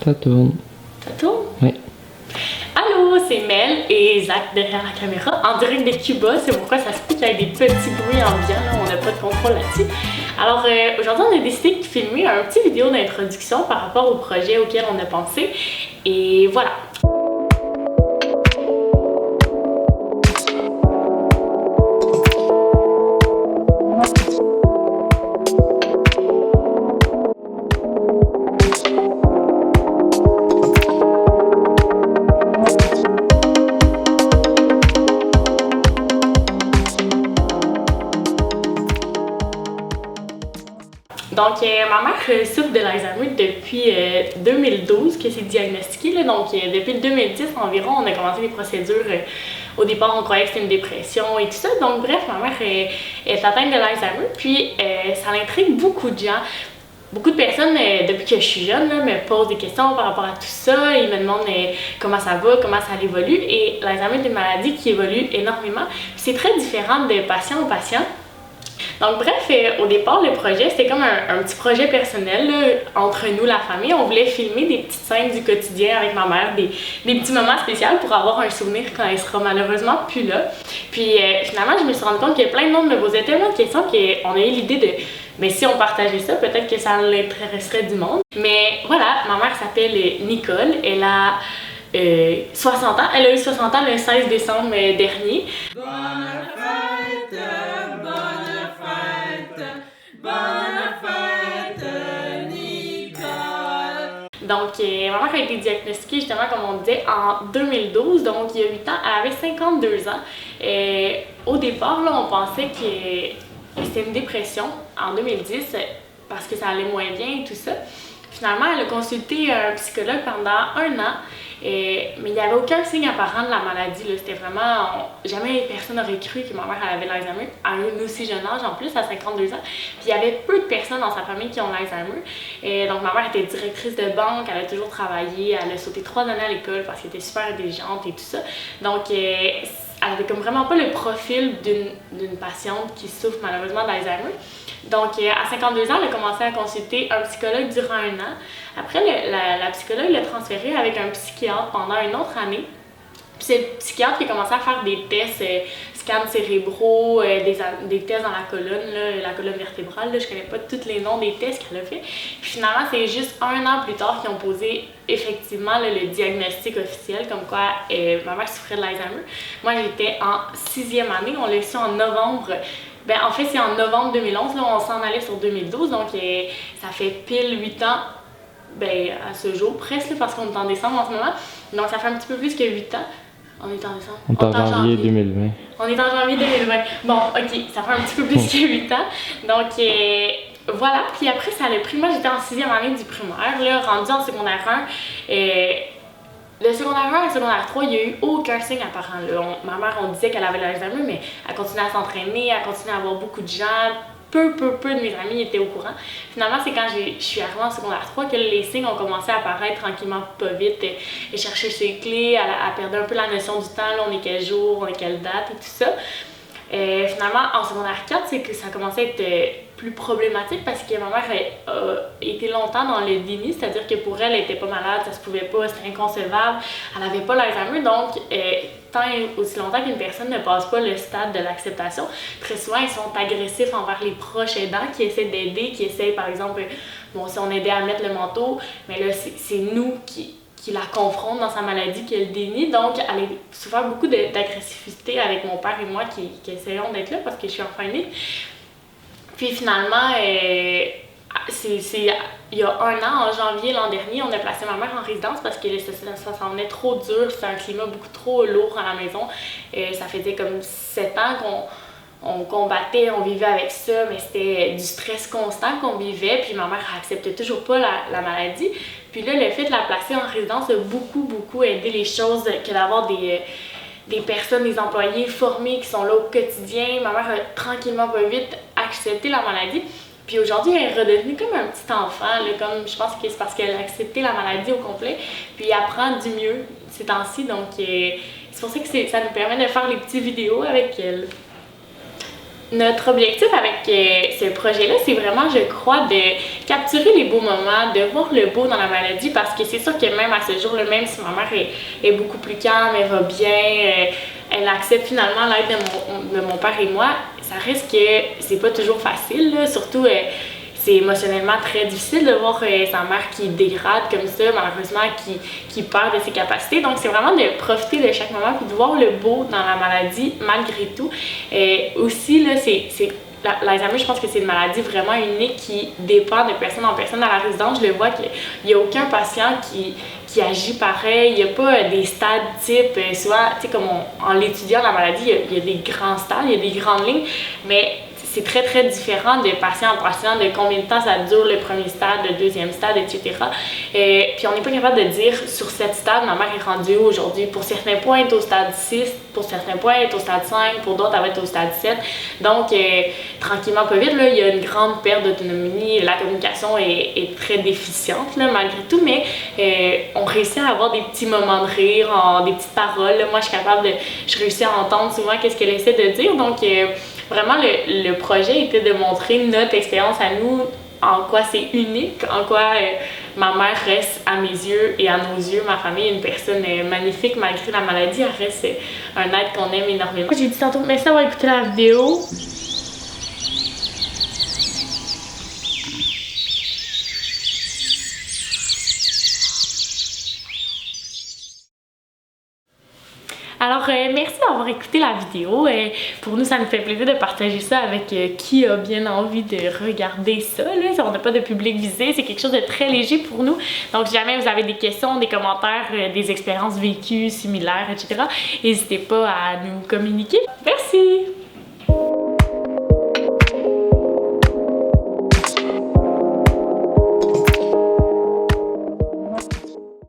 Ça tourne. Ça tourne? Oui. Allô, c'est Mel et Zach derrière la caméra, en direct de Cuba. C'est pourquoi ça se peut qu'il y ait des petits bruits ambiants, là, on n'a pas de contrôle là-dessus. Alors aujourd'hui, on a décidé de filmer un petit vidéo d'introduction par rapport au projet auquel on a pensé. Et voilà. Donc, ma mère souffre de l'Alzheimer depuis 2012 que c'est diagnostiqué. Là. Donc, depuis 2010 environ, on a commencé les procédures. Au départ, on croyait que c'était une dépression et tout ça. Donc, bref, ma mère est atteinte de l'Alzheimer. Puis, ça intrigue beaucoup de gens. Beaucoup de personnes, depuis que je suis jeune, là, me posent des questions par rapport à tout ça. Ils me demandent comment ça va, comment ça évolue. Et l'Alzheimer est une maladie qui évolue énormément. C'est très différent de patient en patient. Donc bref, au départ, le projet, c'était comme un petit projet personnel là, entre nous, la famille. On voulait filmer des petites scènes du quotidien avec ma mère, des petits moments spéciaux pour avoir un souvenir quand elle sera malheureusement plus là. Puis finalement, je me suis rendu compte que plein de monde me posait tellement de questions qu'on a eu l'idée de... Mais si on partageait ça, peut-être que ça l'intéresserait du monde. Mais voilà, ma mère s'appelle Nicole. Elle a 60 ans. Elle a eu 60 ans le 16 décembre dernier. Bonne fête, Nicole! Donc, ma mère a été diagnostiquée justement, comme on disait, en 2012, donc il y a 8 ans. Elle avait 52 ans. Au départ, là, on pensait que c'était une dépression en 2010 parce que ça allait moins bien et tout ça. Finalement, elle a consulté un psychologue pendant 1 an, mais il n'y avait aucun signe apparent de la maladie. C'était vraiment... jamais personne n'aurait cru que ma mère avait l'Alzheimer à un aussi jeune âge, en plus, à 52 ans. Puis il y avait peu de personnes dans sa famille qui ont l'Alzheimer. Donc ma mère était directrice de banque, elle a toujours travaillé, elle a sauté 3 années à l'école parce qu'elle était super intelligente et tout ça. Donc elle avait comme vraiment pas le profil d'une patiente qui souffre malheureusement d'Alzheimer. Donc, à 52 ans, elle a commencé à consulter un psychologue durant 1 an. Après, la psychologue l'a transférée avec un psychiatre pendant une autre année. Puis c'est le psychiatre qui a commencé à faire des tests, scans cérébraux, des tests dans la colonne vertébrale. Là, je connais pas tous les noms des tests qu'elle a fait. Puis finalement, c'est juste 1 an plus tard qu'ils ont posé effectivement là, le diagnostic officiel, comme quoi ma mère souffrait de l'Alzheimer. Moi, j'étais en 6e année. On l'a su en novembre. Ben, en fait, c'est en novembre 2011, là, on s'en allait sur 2012, donc ça fait pile 8 ans, ben, à ce jour, presque, là, parce qu'on est en décembre en ce moment. Donc, ça fait un petit peu plus que 8 ans. On est en décembre? On est en janvier 2020. On est en janvier 2020. Bon, ok, ça fait un petit peu plus que 8 ans. Donc, voilà. Puis après, ça a pris... Moi, j'étais en 6e année du primaire, là, rendue en secondaire 1. Le secondaire 1 et le secondaire 3, il n'y a eu aucun signe apparent. Là. Ma mère, on disait qu'elle avait l'Alzheimer, mais elle continuait à s'entraîner, elle continuait à avoir beaucoup de gens. Peu de mes amis étaient au courant. Finalement, c'est quand je suis arrivée en secondaire 3 que les signes ont commencé à apparaître tranquillement, pas vite. Elle cherchait ses clés, elle perdait un peu la notion du temps. Là, on est quel jour, on est quelle date et tout ça. Finalement, en secondaire 4, c'est que ça commençait à être plus problématique parce que ma mère a été longtemps dans le déni, c'est-à-dire que pour elle, elle n'était pas malade, ça se pouvait pas, c'était inconcevable, elle n'avait pas l'Alzheimer, donc tant et aussi longtemps qu'une personne ne passe pas le stade de l'acceptation, très souvent ils sont agressifs envers les proches aidants qui essaient d'aider, qui essaient par exemple, bon si on aidait à mettre le manteau, mais là c'est nous qui la confronte dans sa maladie, qui le dénie. Donc, elle a souvent beaucoup d'agressivité avec mon père et moi qui essayons d'être là parce que je suis en famille. Puis finalement, il y a 1 an, en janvier l'an dernier, on a placé ma mère en résidence parce que ça s'en venait trop dur, c'était un climat beaucoup trop lourd à la maison. Ça faisait comme 7 ans qu'on combattait, on vivait avec ça, mais c'était du stress constant qu'on vivait, puis ma mère acceptait toujours pas la maladie. Puis là, le fait de la placer en résidence a beaucoup aidé les choses, que d'avoir des personnes, des employés formés qui sont là au quotidien. Ma mère a tranquillement, pas vite, accepté la maladie. Puis aujourd'hui, elle est redevenue comme un petit enfant, là, comme je pense que c'est parce qu'elle a accepté la maladie au complet, puis elle apprend du mieux ces temps-ci, donc c'est pour ça que ça nous permet de faire les petites vidéos avec elle. Notre objectif avec ce projet-là, c'est vraiment, je crois, capturer les beaux moments, de voir le beau dans la maladie, parce que c'est sûr que même à ce jour, même si ma mère est beaucoup plus calme, elle va bien, elle accepte finalement l'aide de mon père et moi, ça reste que c'est pas toujours facile, là. Surtout c'est émotionnellement très difficile de voir sa mère qui dégrade comme ça, malheureusement, qui perd de ses capacités. Donc, c'est vraiment de profiter de chaque moment puis de voir le beau dans la maladie, malgré tout. Aussi, là, l'Alzheimer, je pense que c'est une maladie vraiment unique qui dépend de personne en personne. Dans la résidence, je le vois qu'il n'y a aucun patient qui agit pareil. Il n'y a pas des stades type. Souvent, tu sais, comme en l'étudiant la maladie, il y a des grands stades, il y a des grandes lignes, mais c'est très, très différent de patient en patient, de combien de temps ça dure le premier stade, le deuxième stade, etc. Puis on n'est pas capable de dire sur cette stade, ma mère est rendue où aujourd'hui. Pour certains points, elle est au stade 6, pour certains points, elle est au stade 5, pour d'autres, elle va être au stade 7. Donc, tranquillement, pas vite, là, il y a une grande perte d'autonomie. La communication est très déficiente, là, malgré tout, mais on réussit à avoir des petits moments de rire, des petites paroles. Là. Moi, je réussis à entendre souvent qu'est-ce qu'elle essaie de dire. Donc, vraiment, le projet était de montrer notre expérience à nous, en quoi c'est unique, en quoi ma mère reste à mes yeux et à nos yeux, ma famille, une personne magnifique malgré la maladie, elle reste un être qu'on aime énormément. J'ai dit tantôt, merci d'avoir écouté la vidéo. Alors, merci d'avoir écouté la vidéo. Pour nous, ça nous fait plaisir de partager ça avec qui a bien envie de regarder ça. Là. On n'a pas de public visé, c'est quelque chose de très léger pour nous. Donc, si jamais vous avez des questions, des commentaires, des expériences vécues similaires, etc., n'hésitez pas à nous communiquer. Merci!